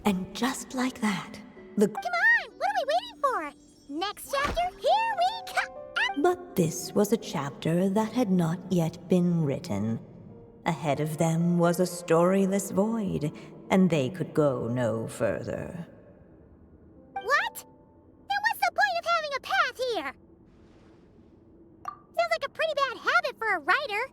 And just like that, the... Come on! What are we waiting for? Next chapter, here we come! But this was a chapter that had not yet been written. Ahead of them was a storyless void, and they could go no further. What? Then what's the point of having a path here? Sounds like a pretty bad habit for a writer.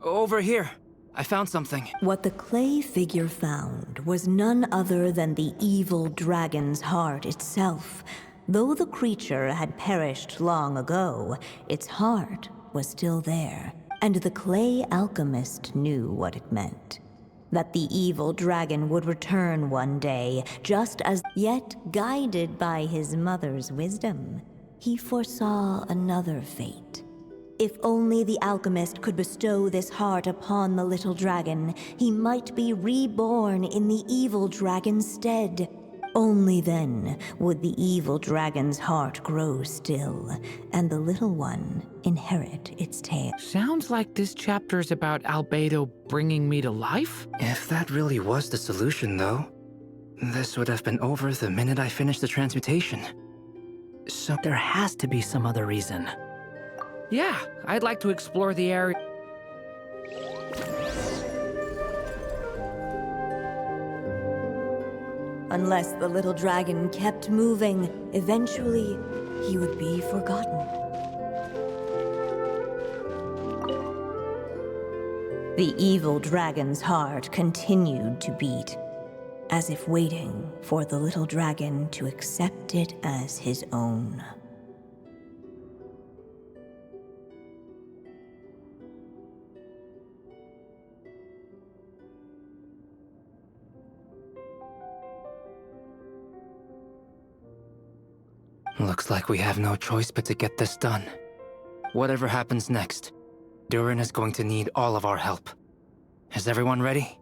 Over here. I found something. What the clay figure found was none other than the evil dragon's heart itself. Though the creature had perished long ago, its heart was still there, and the clay alchemist knew what it meant. That the evil dragon would return one day, just as yet guided by his mother's wisdom, he foresaw another fate. If only the alchemist could bestow this heart upon the little dragon, he might be reborn in the evil dragon's stead. Only then would the evil dragon's heart grow still, and the little one inherit its tale. Sounds like this chapter's about Albedo bringing me to life? If that really was the solution, though, this would have been over the minute I finished the transmutation. So There has to be some other reason. Yeah, I'd like to explore the area. Unless the little dragon kept moving, eventually he would be forgotten. The evil dragon's heart continued to beat, as if waiting for the little dragon to accept it as his own. looks like we have no choice but to get this done. Whatever happens next, Durin is going to need all of our help. Is everyone ready?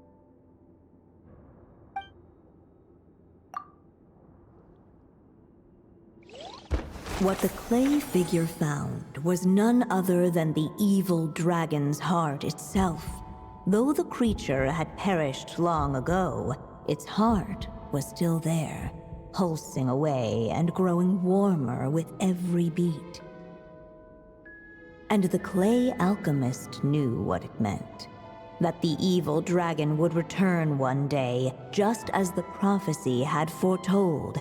What the clay figure found was none other than the evil dragon's heart itself. Though the creature had perished long ago, its heart was still there, pulsing away and growing warmer with every beat. And the clay alchemist knew what it meant. That the evil dragon would return one day, just as the prophecy had foretold.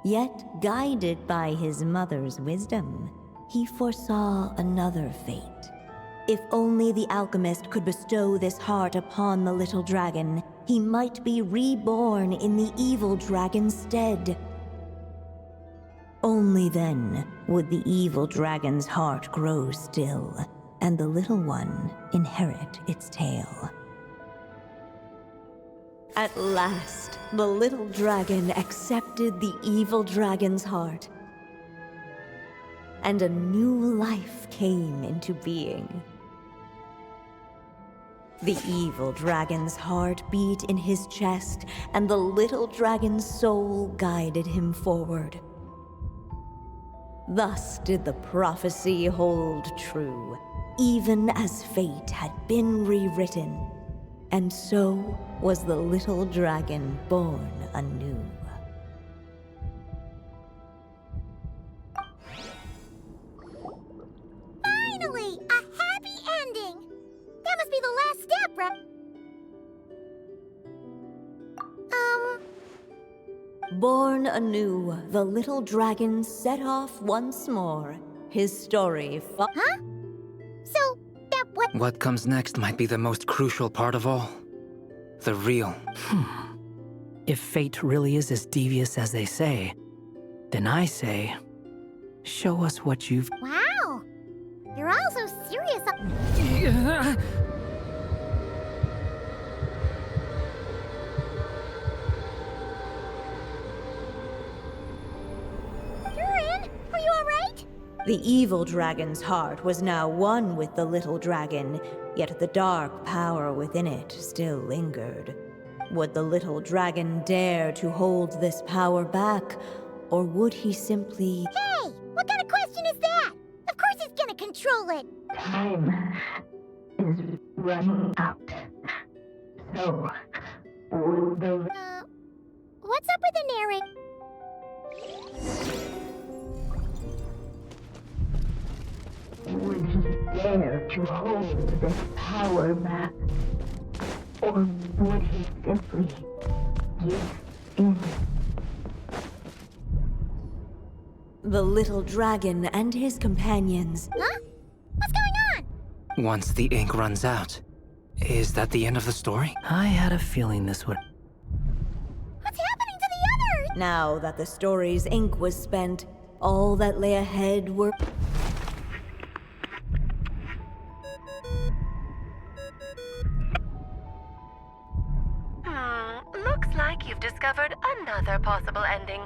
Yet, guided by his mother's wisdom, he foresaw another fate. If only the alchemist could bestow this heart upon the little dragon, he might be reborn in the evil dragon's stead. Only then would the evil dragon's heart grow still, and the little one inherit its tale. At last, the little dragon accepted the evil dragon's heart, and a new life came into being. The evil dragon's heart beat in his chest, and the little dragon's soul guided him forward. Thus did the prophecy hold true, even as fate had been rewritten, and so was the little dragon born anew. Finally! A happy ending! That must be the last step, right? Born anew, the little dragon set off once more. His story Huh? So, that what? What comes next might be the most crucial part of all. The real. If fate really is as devious as they say, then I say, show us what you've... Wow! You're all so serious. Durin, are you alright? The evil dragon's heart was now one with the little dragon, yet the dark power within it still lingered. Would the little dragon dare to hold this power back, or would he simply... Hey! What kind of question is that? Of course he's gonna control it! Time is running out. So, would the What's up with the narrator? would he dare to hold this power map? Or would he simply give in? The little dragon and his companions. Huh? What's going on? Once the ink runs out, is that the end of the story? I had a feeling this would. What's happening to the others? Now that the story's ink was spent, all that lay ahead were. Looks like you've discovered another possible ending.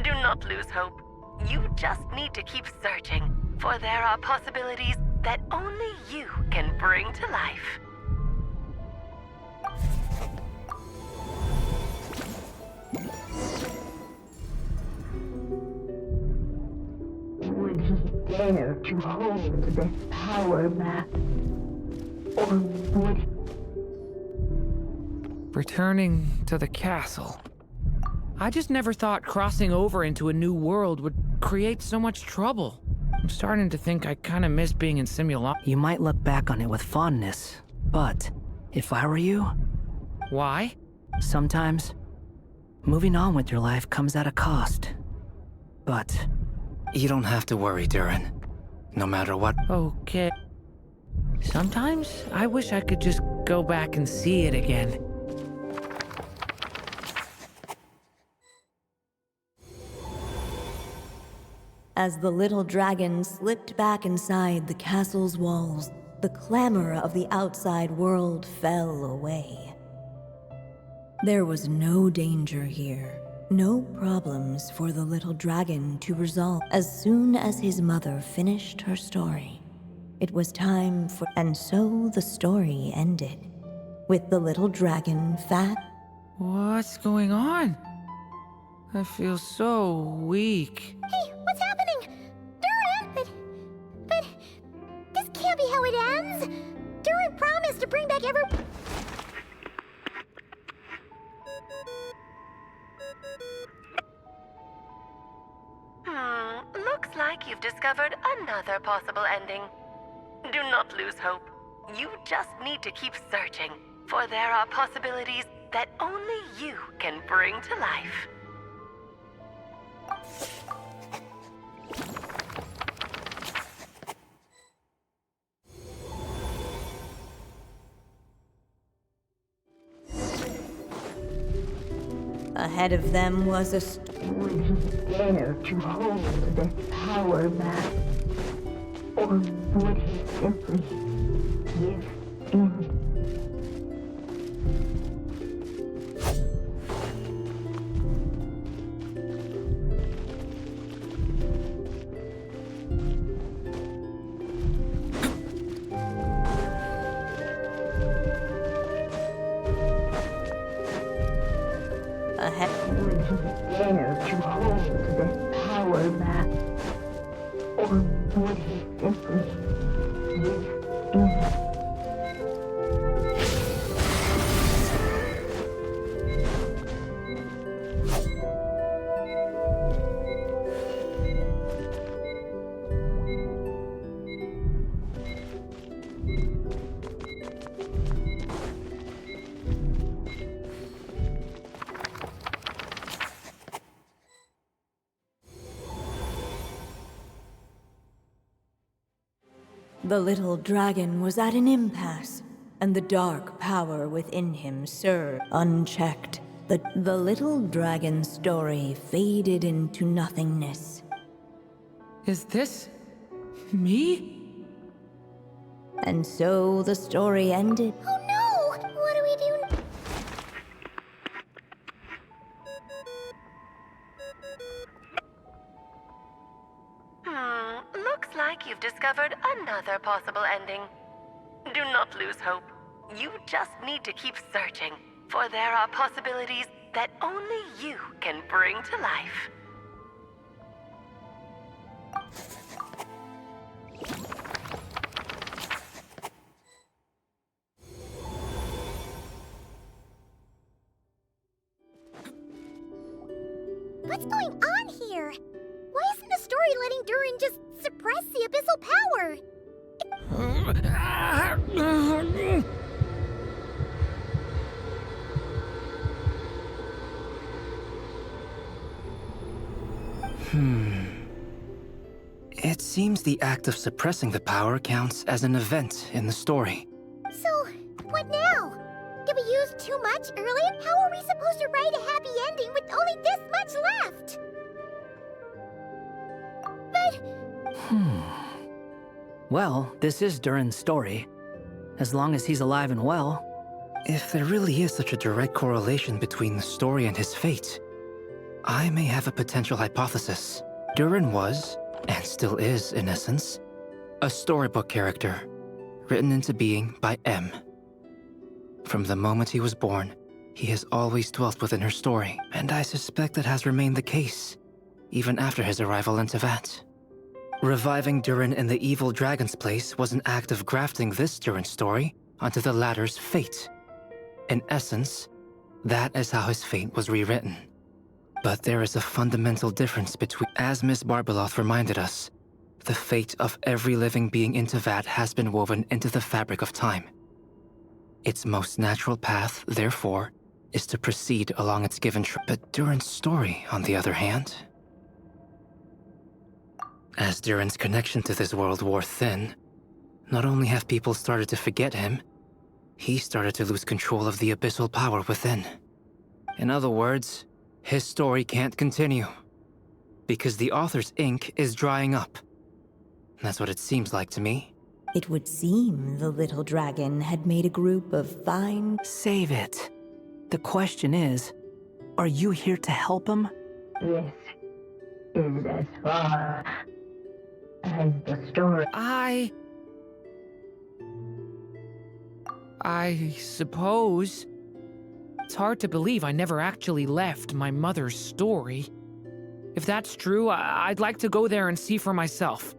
Do not lose hope. You just need to keep searching, for there are possibilities that only you can bring to life. Would he dare to hold this power map? Or would Returning to the castle. I just never thought crossing over into a new world would create so much trouble. I'm starting to think I kind of miss being in You might look back on it with fondness, but if I were you, Why? sometimes moving on with your life comes at a cost. But You don't have to worry, Durin. No matter what. Okay. Sometimes I wish I could just go back and see it again. As the little dragon slipped back inside the castle's walls, the clamor of the outside world fell away. There was no danger here, no problems for the little dragon to resolve. As soon as his mother finished her story, it was time for... And so the story ended, with the little dragon fat. What's going on? I feel so weak. Hey, what's happening? Durin! But this can't be how it ends. Durin promised to bring back every... Looks like you've discovered another possible ending. Do not lose hope. You just need to keep searching, for there are possibilities that only you can bring to life. Ahead of them was a would he dare to hold this power map? Or would he simply give in? ahead. Would he dare to hold this power map? Or would he simply give in? The little dragon was at an impasse, and the dark power within him surged unchecked. The little dragon's story faded into nothingness. Is this me? And so the story ended. Oh no! What do we do? Looks like you've discovered another possible ending. Do not lose hope. You just need to keep searching, for there are possibilities that only you can bring to life. going on here? Why isn't the story letting Durin just suppress the abyssal power? It seems the act of suppressing the power counts as an event in the story. So, what now? Did we use too much earlier? How are we supposed to write a happy ending with only this much left? But... Well, this is Durin's story. As long as he's alive and well. If there really is such a direct correlation between the story and his fate, I may have a potential hypothesis. Durin was, and still is in essence, a storybook character, written into being by M. From the moment he was born, he has always dwelt within her story, and I suspect that has remained the case, even after his arrival in Tevat. Reviving Durin in the evil dragon's place was an act of grafting this Durin story onto the latter's fate. In essence, that is how his fate was rewritten. But there is a fundamental difference between, as Miss Barbeloth reminded us, the fate of every living being in Tevat has been woven into the fabric of time. Its most natural path, therefore, is to proceed along its given But Durin's story, on the other hand... As Durin's connection to this world wore thin, not only have people started to forget him, he started to lose control of the abyssal power within. In other words, his story can't continue, because the author's ink is drying up. That's what it seems like to me. It would seem the little dragon had made a group of fine... Save it. The question is, are you here to help him? This is as far as the story. I suppose. It's hard to believe I never actually left my mother's story. If that's true, I'd like to go there and see for myself.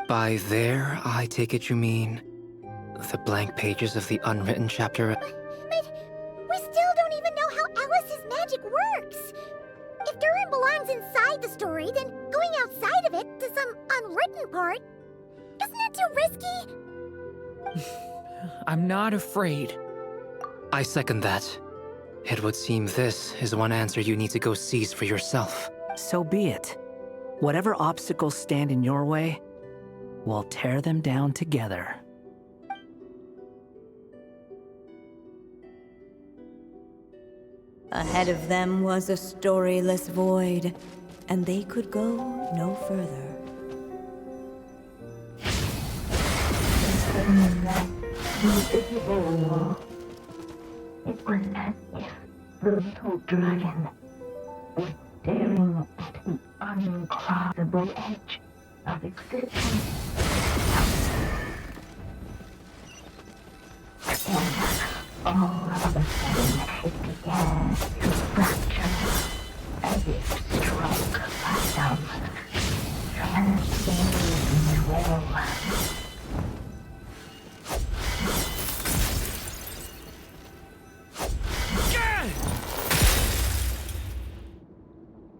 By there, I take it you mean the blank pages of the unwritten chapter. But we still don't even know how Alice's magic works. If Durin belongs inside the story, then going outside of it to some unwritten part, isn't that too risky? I'm not afraid. I second that. It would seem this is one answer you need to go seize for yourself. So be it. Whatever obstacles stand in your way, we'll tear them down together. Ahead of them was a storyless void, and they could go no further. The evil wall. It was as if the little dragon was staring at the uncrossable edge of existence. And all of a sudden, it began to fracture, as if struck by some transcending will.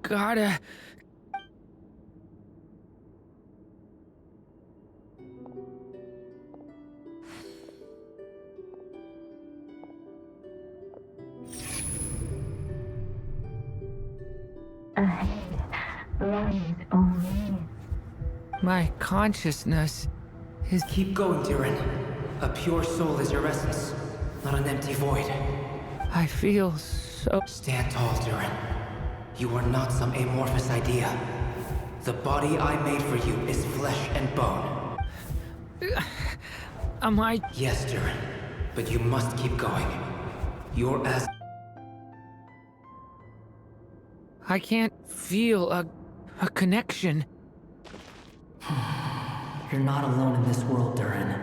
Gotta... Lies only. My consciousness is... Keep going, Durin. A pure soul is your essence, not an empty void. I feel so... Stand tall, Durin. You are not some amorphous idea. The body I made for you is flesh and bone. Am I... Yes, Durin, but you must keep going. You're as... I can't feel a connection. You're not alone in this world, Durin.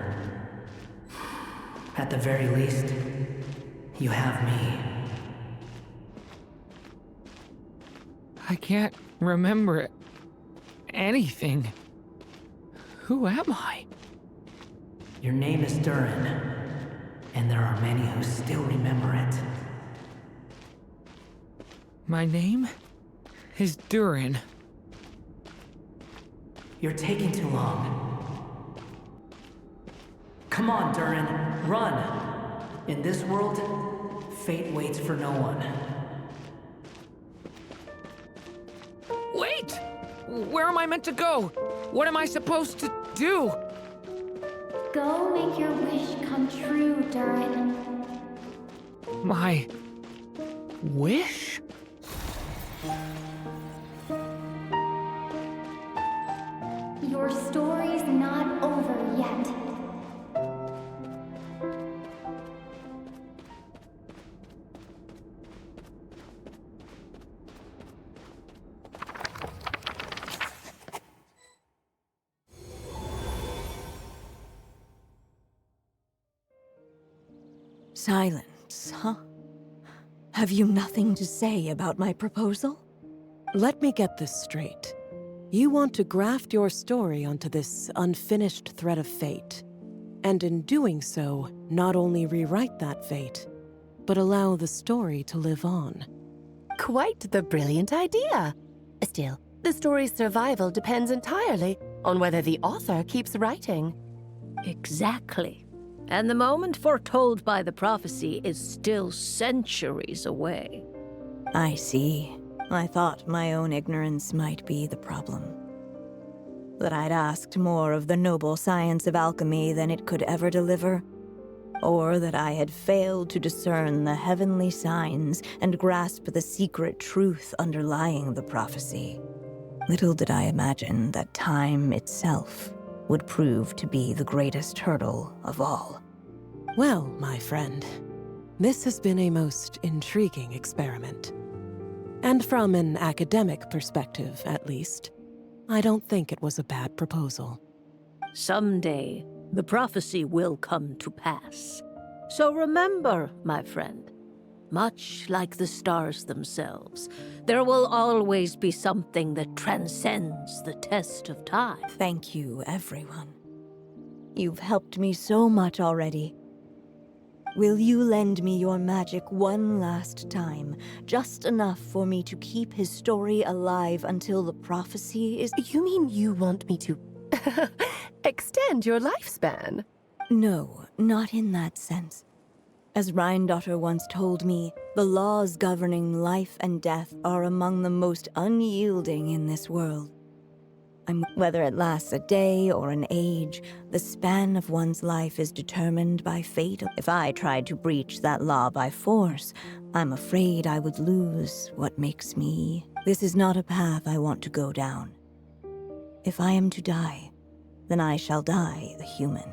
At the very least, you have me. I can't remember anything. Who am I? Your name is Durin, and there are many who still remember it. My name is durin. You're taking too long. Come on, Durin, run! In this world, fate waits for no one. Wait! Where am I meant to go? What am I supposed to do? Go make your wish come true, Durin. My wish? Your story's not over yet. Silence, huh? Have you nothing to say about my proposal? Let me get this straight. You want to graft your story onto this unfinished thread of fate, and in doing so, not only rewrite that fate, but allow the story to live on. Quite the brilliant idea. Still, the story's survival depends entirely on whether the author keeps writing. Exactly. And the moment foretold by the prophecy is still centuries away. I see. I thought my own ignorance might be the problem. That I'd asked more of the noble science of alchemy than it could ever deliver. Or that I had failed to discern the heavenly signs and grasp the secret truth underlying the prophecy. Little did I imagine that time itself would prove to be the greatest hurdle of all. Well, my friend, this has been a most intriguing experiment. And from an academic perspective, at least, I don't think it was a bad proposal. Someday, the prophecy will come to pass. So remember, my friend, much like the stars themselves, there will always be something that transcends the test of time. Thank you, everyone. You've helped me so much already. Will you lend me your magic one last time, just enough for me to keep his story alive until the prophecy is— You mean you want me to extend your lifespan? No, not in that sense. As Rheindotter once told me, the laws governing life and death are among the most unyielding in this world. Whether it lasts a day or an age, the span of one's life is determined by fate. If I tried to breach that law by force, I'm afraid I would lose what makes me. This is not a path I want to go down. If I am to die, then I shall die a human.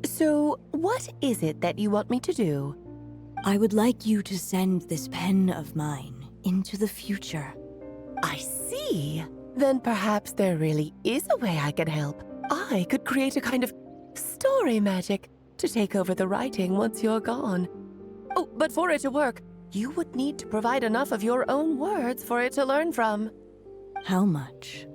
So, what is it that you want me to do? I would like you to send this pen of mine into the future. I see. Then perhaps there really is a way I can help. I could create a kind of story magic to take over the writing once you're gone. Oh, but for it to work, you would need to provide enough of your own words for it to learn from. How much?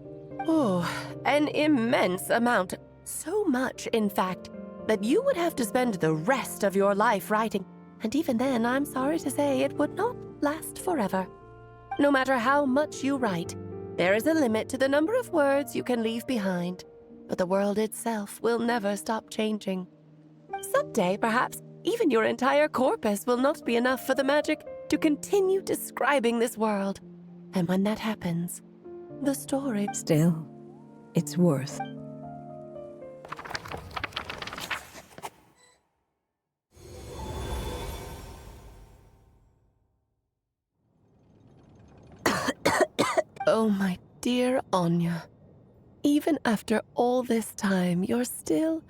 Oh, an immense amount. So much, in fact, that you would have to spend the rest of your life writing. And even then, I'm sorry to say, it would not last forever. No matter how much you write, there is a limit to the number of words you can leave behind, but the world itself will never stop changing. Someday, perhaps, even your entire corpus will not be enough for the magic to continue describing this world. And when that happens, the story— Still, it's worth. Oh, my dear Anya. Even after all this time, you're still—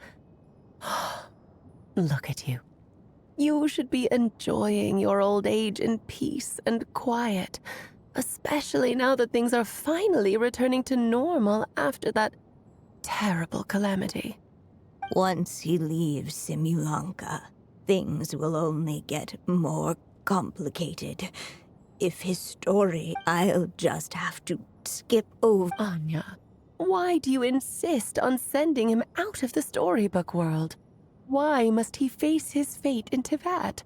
Look at you. You should be enjoying your old age in peace and quiet, especially now that things are finally returning to normal after that terrible calamity. Once he leaves Simulanka, things will only get more complicated. If his story, I'll just have to skip over. Anya, why do you insist on sending him out of the storybook world? Why must he face his fate into that?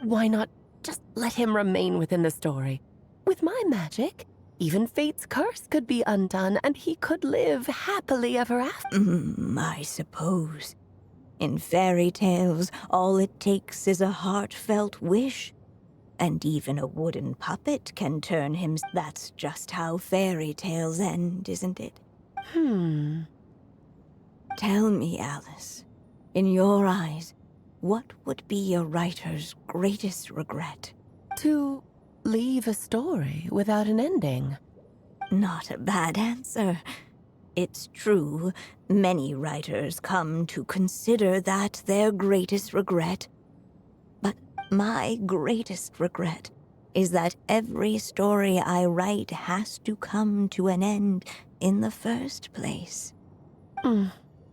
Why not just let him remain within the story? With my magic, even fate's curse could be undone and he could live happily ever after. I suppose. In fairy tales, all it takes is a heartfelt wish. And even a wooden puppet can turn him. That's just how fairy tales end, isn't it? Tell me, Alice, in your eyes, what would be a writer's greatest regret? To leave a story without an ending. Not a bad answer. It's true, many writers come to consider that their greatest regret. But my greatest regret is that every story I write has to come to an end in the first place.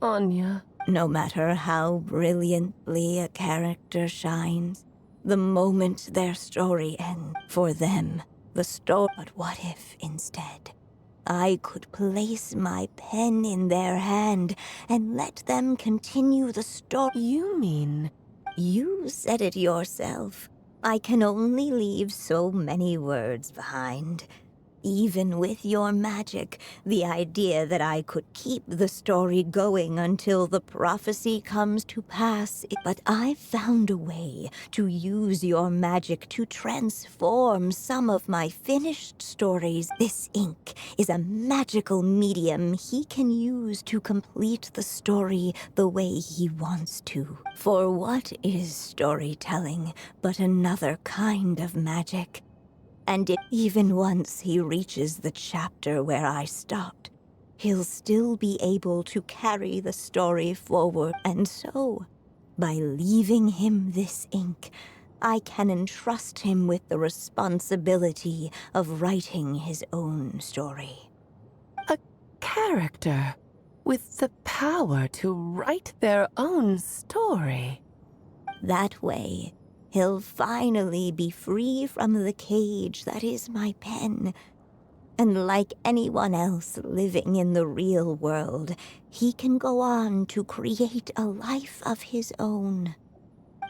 Anya. No matter how brilliantly a character shines, the moment their story ends, for them, the story. But what if, instead, I could place my pen in their hand and let them continue the story? You mean? You said it yourself. I can only leave so many words behind. Even with your magic, the idea that I could keep the story going until the prophecy comes to pass. But I found a way to use your magic to transform some of my finished stories. This ink is a magical medium he can use to complete the story the way he wants to. For what is storytelling but another kind of magic? And even once he reaches the chapter where I stopped, he'll still be able to carry the story forward. And so, by leaving him this ink, I can entrust him with the responsibility of writing his own story. A character with the power to write their own story. That way, he'll finally be free from the cage that is my pen. And like anyone else living in the real world, he can go on to create a life of his own.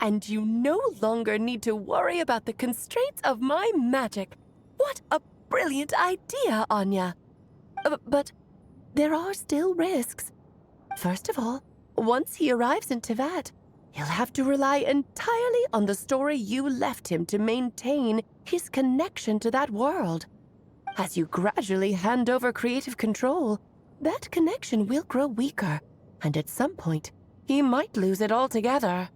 And you no longer need to worry about the constraints of my magic. What a brilliant idea, Anya. But there are still risks. First of all, once he arrives in Teyvat, he'll have to rely entirely on the story you left him to maintain his connection to that world. As you gradually hand over creative control, that connection will grow weaker, and at some point, he might lose it altogether.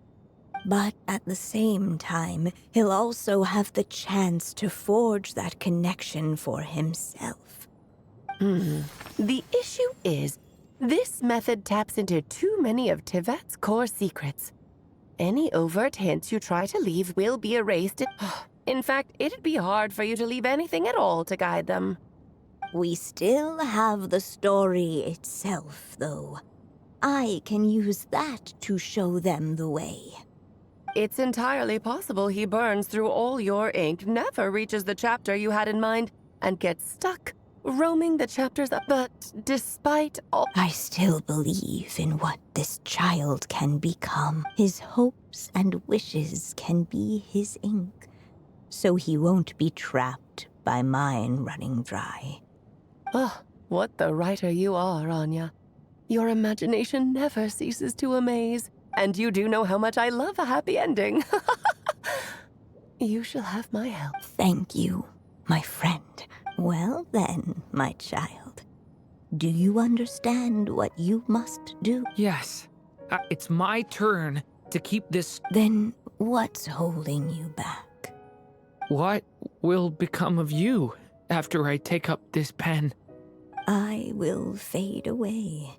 But at the same time, he'll also have the chance to forge that connection for himself. The issue is, this method taps into too many of Teyvat's core secrets. Any overt hints you try to leave will be erased. In fact, it'd be hard for you to leave anything at all to guide them. We still have the story itself, though. I can use that to show them the way. It's entirely possible he burns through all your ink, never reaches the chapter you had in mind, and gets stuck, roaming the chapters up. But despite all... I still believe in what this child can become. His hopes and wishes can be his ink, so he won't be trapped by mine running dry. Oh, what the writer you are, Anya. Your imagination never ceases to amaze, and you do know how much I love a happy ending. You shall have my help. Thank you, my friend. Well then, my child. Do you understand what you must do? Yes. It's my turn to keep this... Then what's holding you back? What will become of you after I take up this pen? I will fade away.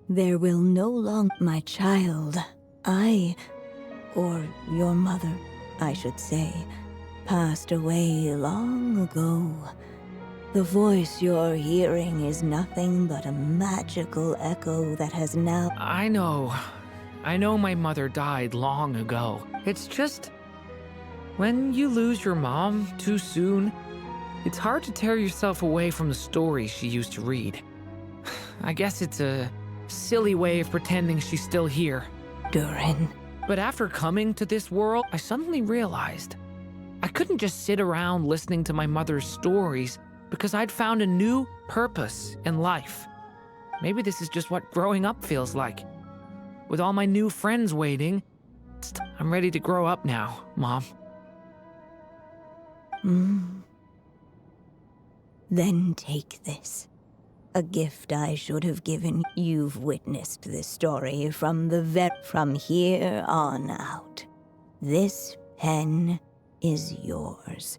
There will no longer... My child, or your mother, I should say, passed away long ago. The voice you're hearing is nothing but a magical echo that has now... I know my mother died long ago. It's just... when you lose your mom too soon, it's hard to tear yourself away from the stories she used to read. I guess it's a silly way of pretending she's still here. Durin. But after coming to this world, I suddenly realized I couldn't just sit around listening to my mother's stories because I'd found a new purpose in life. Maybe this is just what growing up feels like. With all my new friends waiting, I'm ready to grow up now, Mom. Then take this. A gift I should have given. You've witnessed this story from here on out. This pen is yours.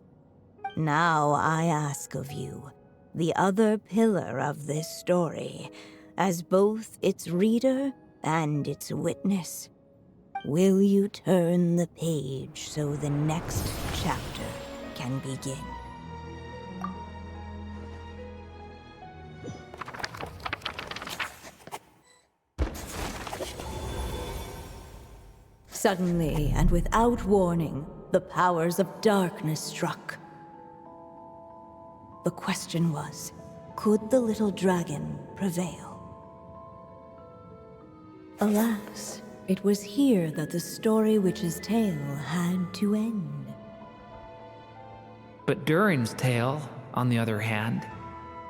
Now I ask of you, the other pillar of this story, as both its reader and its witness. Will you turn the page so the next chapter can begin? Suddenly, and without warning, the powers of darkness struck. The question was, could the little dragon prevail? Alas, it was here that the story witch's tale had to end. But Durin's tale, on the other hand,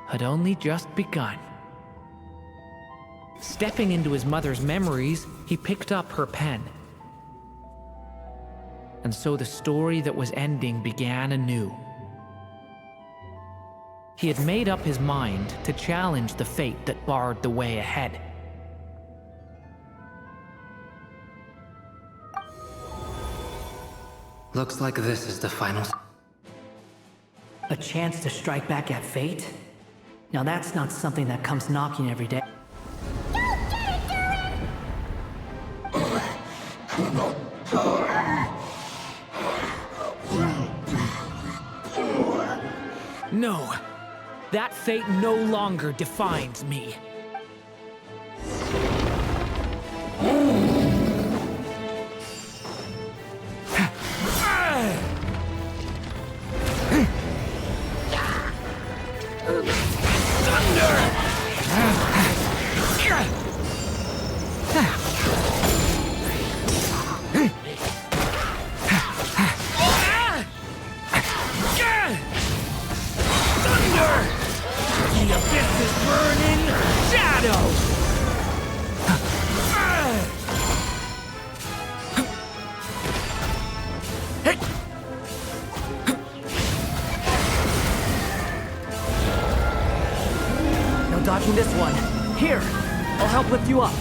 had only just begun. Stepping into his mother's memories, he picked up her pen. And so the story that was ending began anew. He had made up his mind to challenge the fate that barred the way ahead. Looks like this is the final. A chance to strike back at fate? Now that's not something that comes knocking every day. No, that fate no longer defines me. No dodging this one. Here, I'll help lift you up.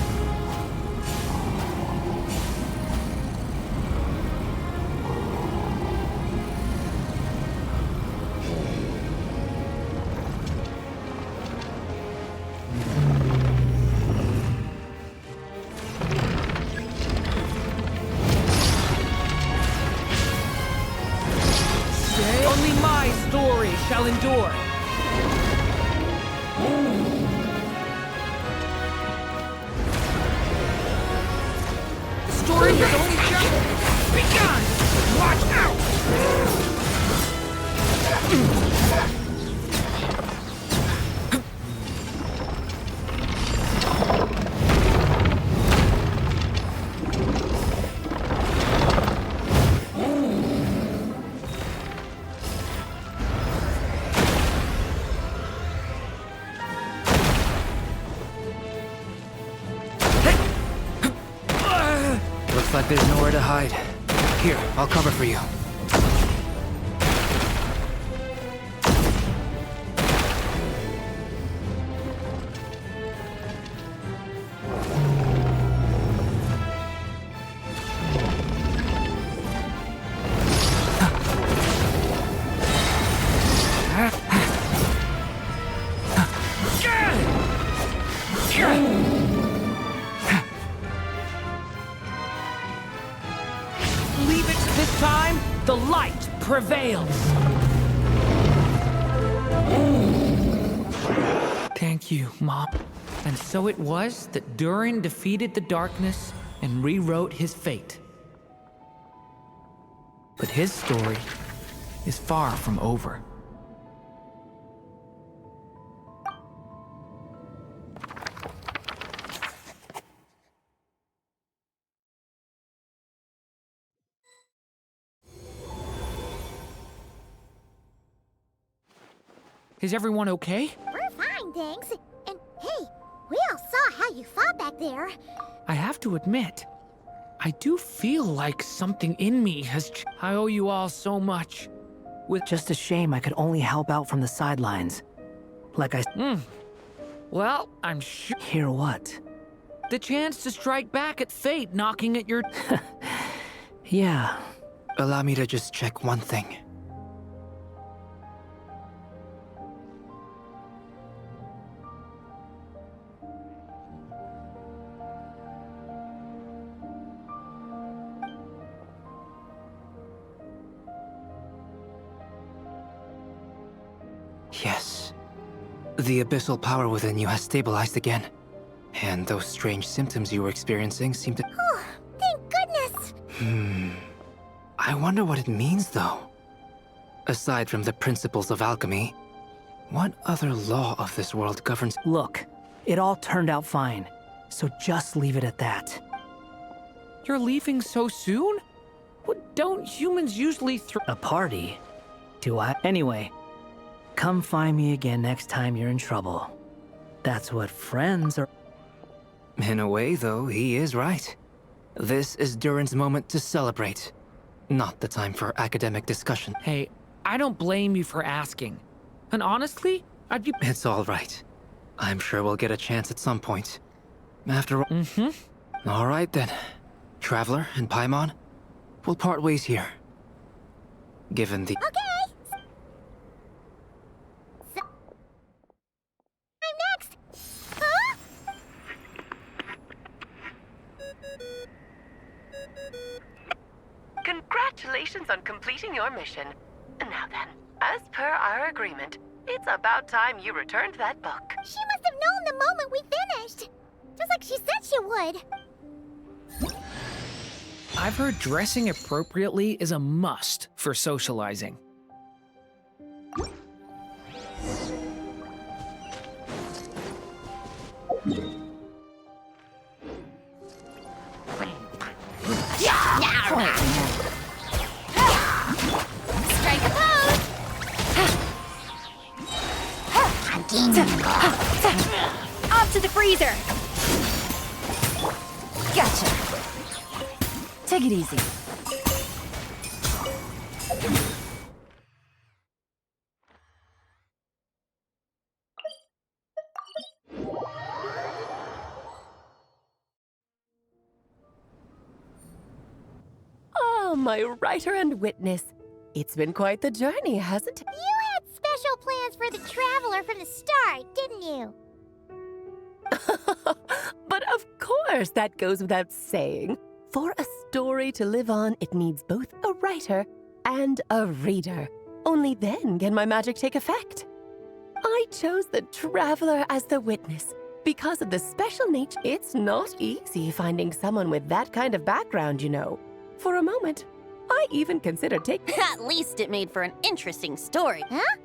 Only my story shall endure. The story has only just begun. Watch out! Looks like there's nowhere to hide. Here, I'll cover for you. Leave it this time, the light prevails. Thank you, Mom. And so it was that Durin defeated the darkness and rewrote his fate. But his story is far from over. Is everyone okay? We're fine, thanks. And hey, we all saw how you fought back there. I have to admit, I do feel like something in me has I owe you all so much. Just a shame I could only help out from the sidelines. Like I... Well, I'm sure... Hear what? The chance to strike back at fate knocking at your... Yeah. Allow me to just check one thing. Yes. The abyssal power within you has stabilized again. And those strange symptoms you were experiencing seem to... Oh, thank goodness! I wonder what it means, though. Aside from the principles of alchemy, what other law of this world governs... Look, it all turned out fine. So just leave it at that. You're leaving so soon? What, don't humans usually A party? Do I? Anyway, come find me again next time you're in trouble. That's what friends are... In a way, though, he is right. This is Durin's moment to celebrate. Not the time for academic discussion. Hey, I don't blame you for asking. And honestly, I'd be... It's all right. I'm sure we'll get a chance at some point. After all... All right, then. Traveler and Paimon, we'll part ways here. Given the... Okay! So... I'm next! Huh? Congratulations on completing your mission. Now then, as per our agreement, it's about time you returned that book. She must have known the moment we finished. Just like she said she would. I've heard dressing appropriately is a must for socializing. Strike a pose! Off to the freezer! Gotcha. Take it easy. Oh, my writer and witness. It's been quite the journey, hasn't it? You had special plans for the Traveler from the start, didn't you? But of course, that goes without saying. For a story to live on, it needs both a writer and a reader. Only then can my magic take effect. I chose the Traveler as the witness because of the special nature. It's not easy finding someone with that kind of background, you know. For a moment, I even considered taking... At least it made for an interesting story. Huh?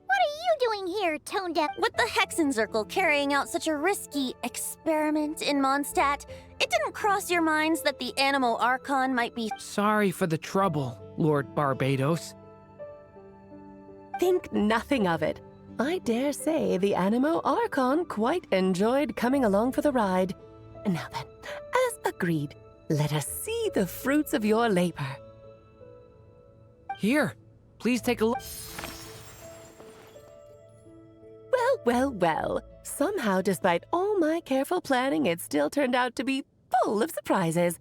What are you doing here, Tone Deaf? With the Hexenzirkel carrying out such a risky experiment in Mondstadt, it didn't cross your minds that the Animo Archon might be... Sorry for the trouble, Lord Barbados. Think nothing of it. I dare say the Animo Archon quite enjoyed coming along for the ride. Now then, as agreed, let us see the fruits of your labor. Here, please take a look. Well. Somehow, despite all my careful planning, it still turned out to be full of surprises.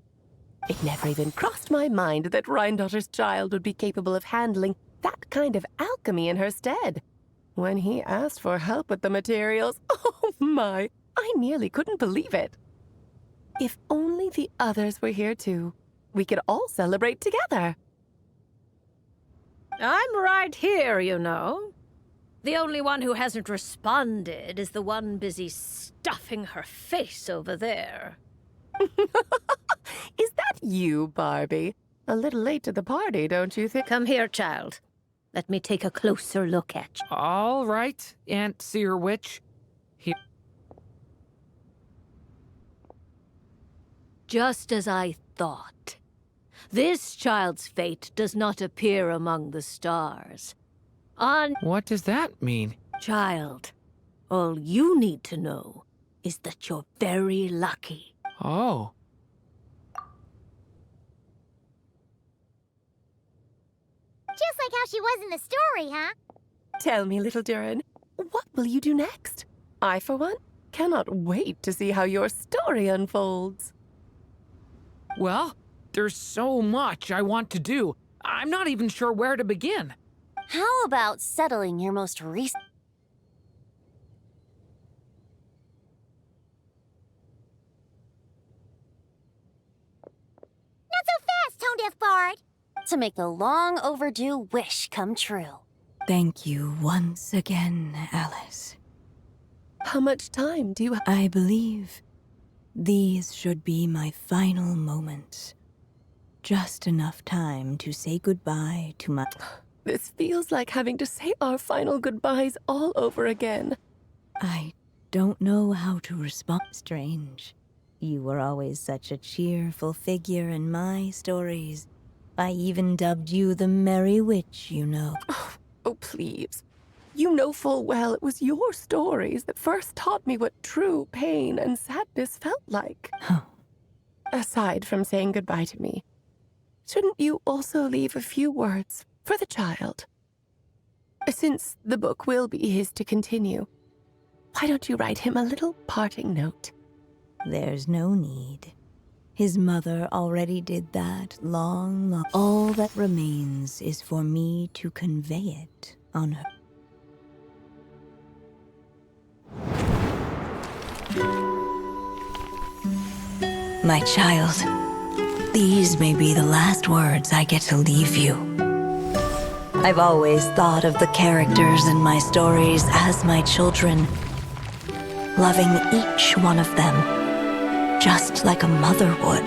It never even crossed my mind that Rhindotter's child would be capable of handling that kind of alchemy in her stead. When he asked for help with the materials, oh my, I nearly couldn't believe it. If only the others were here too, we could all celebrate together. I'm right here, you know. The only one who hasn't responded is the one busy stuffing her face over there. Is that you, Barbie? A little late to the party, don't you think? Come here, child. Let me take a closer look at you. All right, Aunt Seer Witch. Here. Just as I thought. This child's fate does not appear among the stars. on. What does that mean? Child, all you need to know is that you're very lucky. Oh. Just like how she was in the story, huh? Tell me, little Durin, what will you do next? I, for one, cannot wait to see how your story unfolds. Well, there's so much I want to do. I'm not even sure where to begin. How about settling your most recent... Not so fast, tone-deaf bard. to make the long overdue wish come true? Thank you once again, Alice. How much time do you have? I believe these should be my final moments. Just enough time to say goodbye to my... This feels like having to say our final goodbyes all over again. I don't know how to respond. Strange. You were always such a cheerful figure in my stories. I even dubbed you the Merry Witch, you know. Oh, please. You know full well it was your stories that first taught me what true pain and sadness felt like. Huh. Aside from saying goodbye to me, shouldn't you also leave a few words for the child? Since the book will be his to continue, why don't you write him a little parting note? There's no need. His mother already did that long. All that remains is for me to convey it on her. My child, these may be the last words I get to leave you. I've always thought of the characters in my stories as my children, loving each one of them, just like a mother would.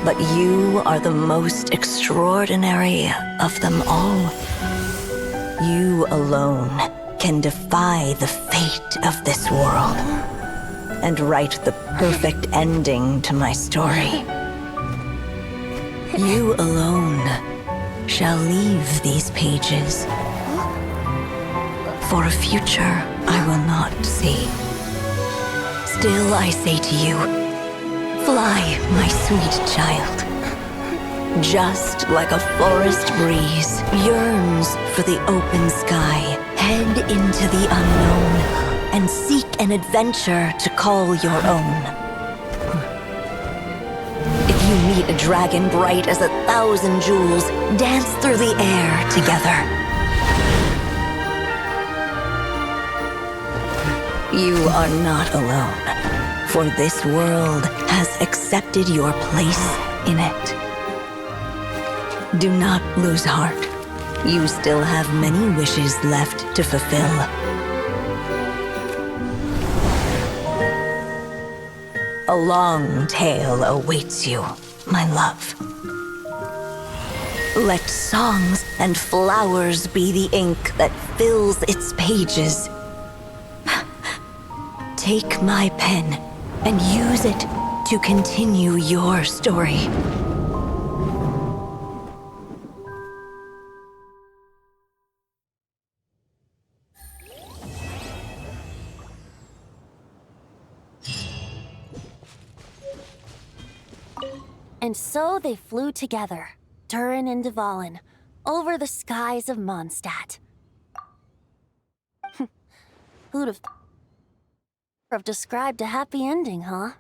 But you are the most extraordinary of them all. You alone can defy the fate of this world and write the perfect ending to my story. You alone shall leave these pages for a future I will not see. Still I say to you, fly, my sweet child. Just like a forest breeze yearns for the open sky, head into the unknown and seek an adventure to call your own. If you meet a dragon bright as 1,000 jewels, dance through the air together. You are not alone, for this world has accepted your place in it. Do not lose heart. You still have many wishes left to fulfill. A long tale awaits you, my love. Let songs and flowers be the ink that fills its pages. Take my pen and use it to continue your story. And so they flew together, Durin and Dvalin, over the skies of Mondstadt. Who'd have described a happy ending, huh?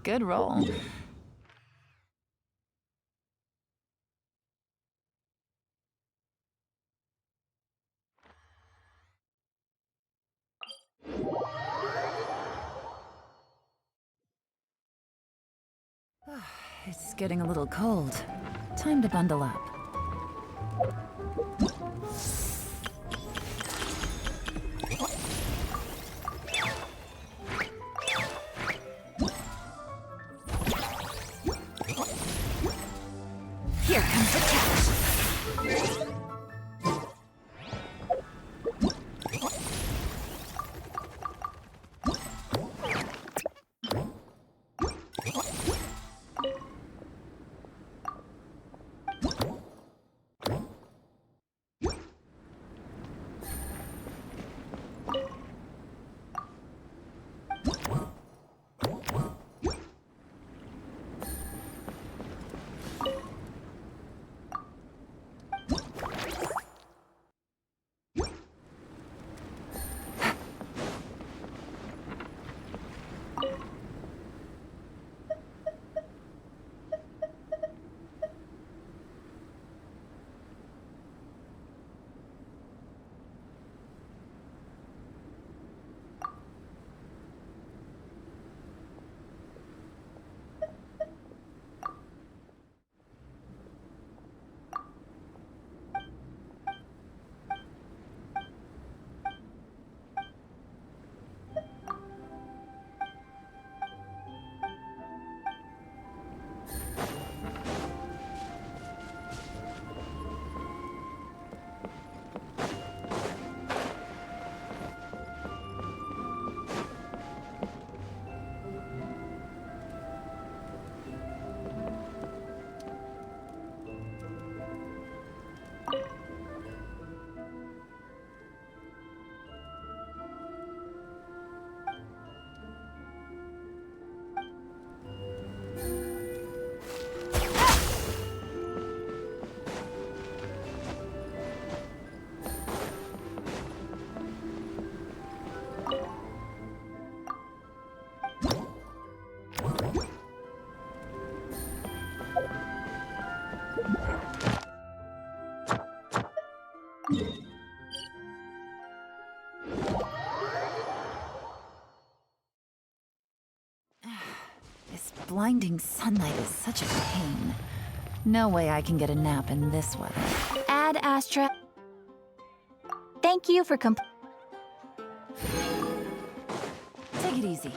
Good roll. It's getting a little cold. Time to bundle up. Here comes the catch. This blinding sunlight is such a pain. No way I can get a nap in this weather. Ad Astra. Thank you for Take it easy.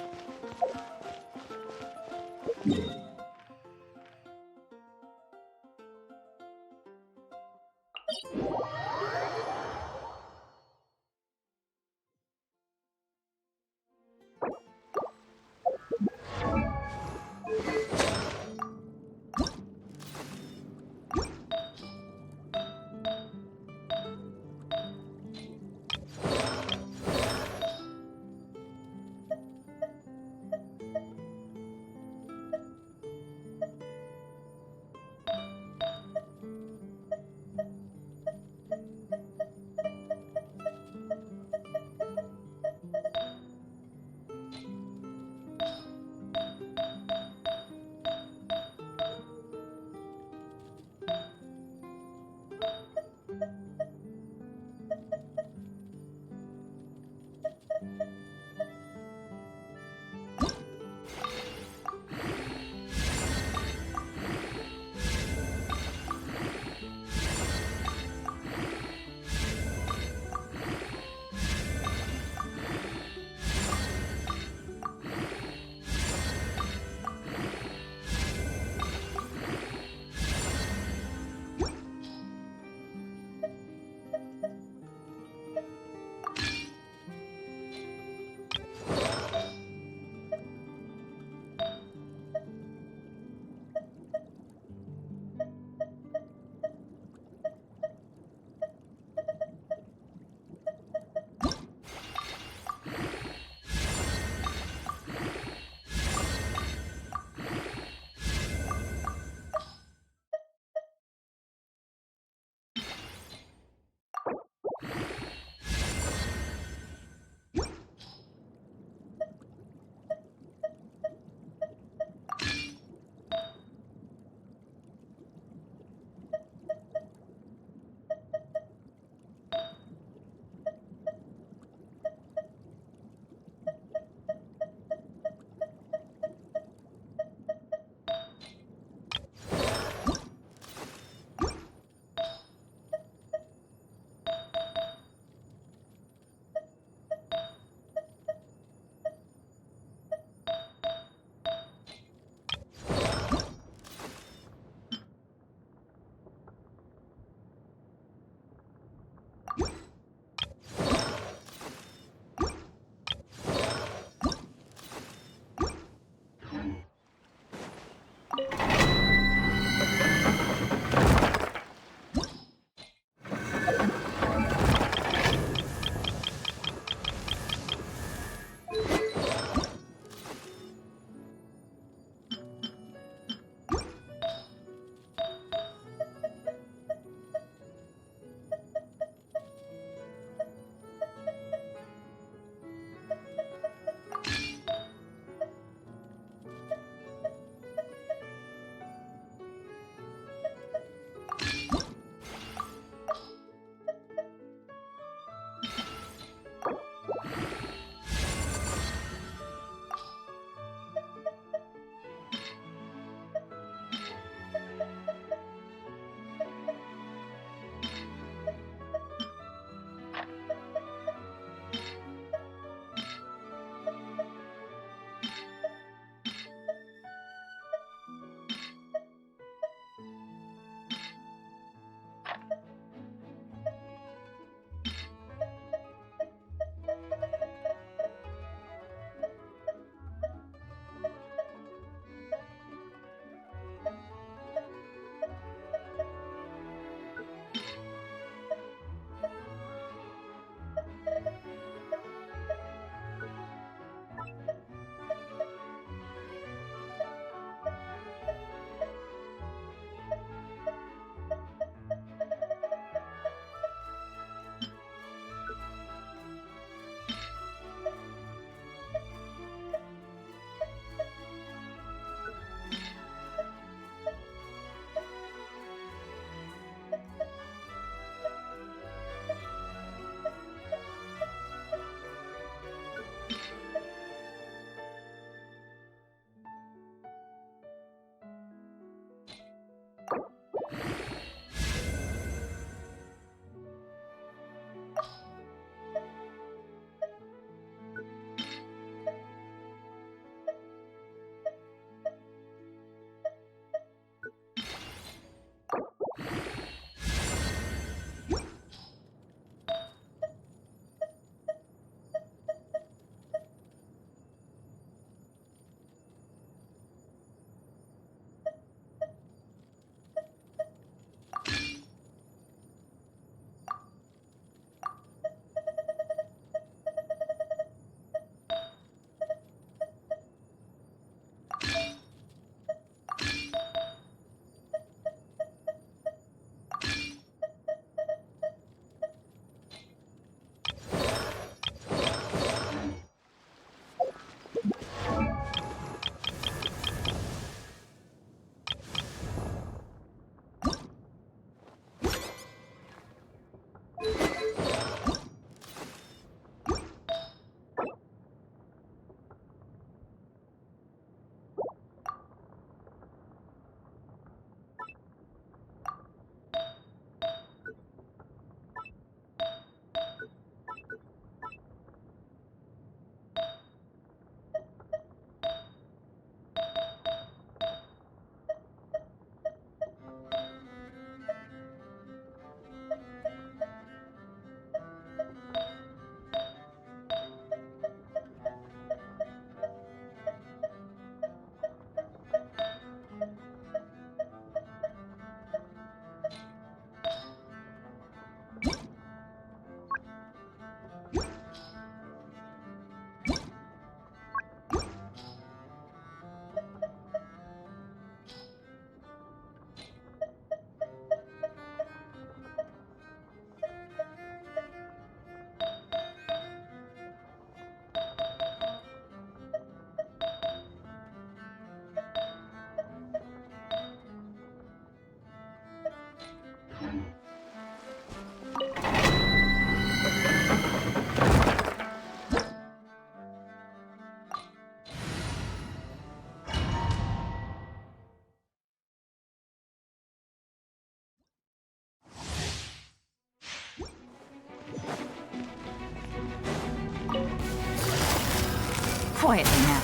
Quietly now.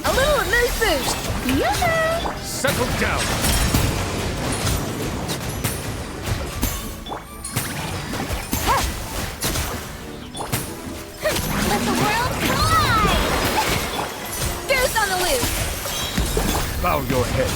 A little mood boost. Yoo-hoo! Settle down. Let the world collide! Goose on the loose! Bow your head.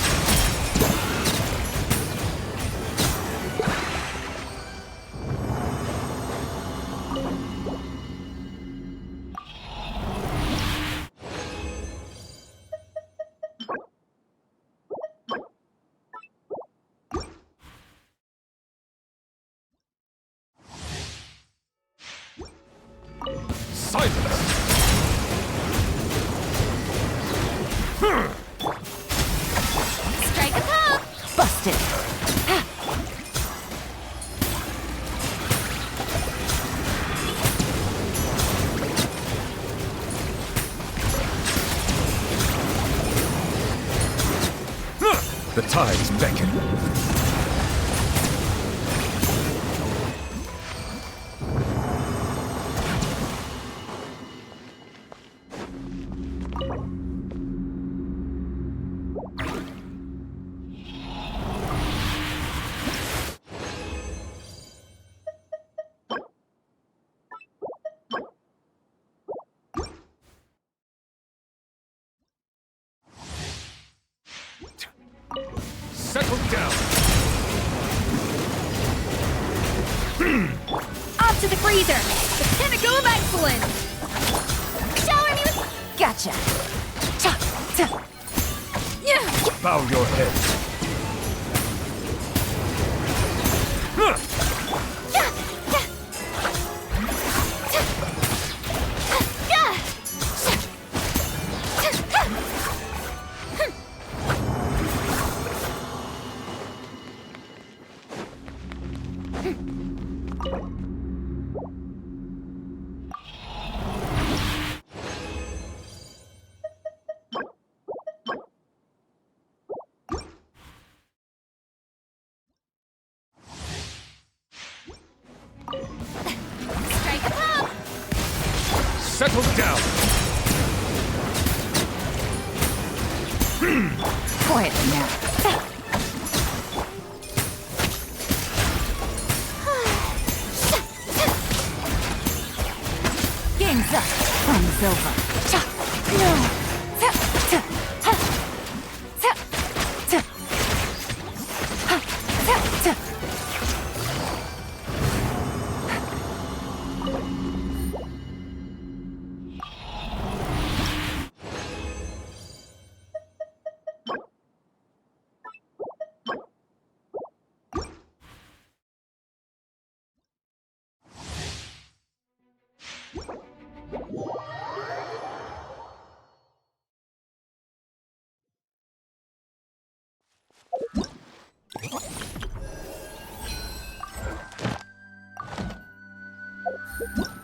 Silence! Strike a pop! Busted. The tides beckon. Settle down. Off to the freezer! The pinnacle of excellence! Shower me with... Gotcha. Cha, cha. Yeah! Bow your head. Strike a pop! Settle down. Quietly now. Game's up. Fun's over. Cha. No. Ta. Ta. Ha. Ta. Ta. Ha. Ta. Ta. Huh?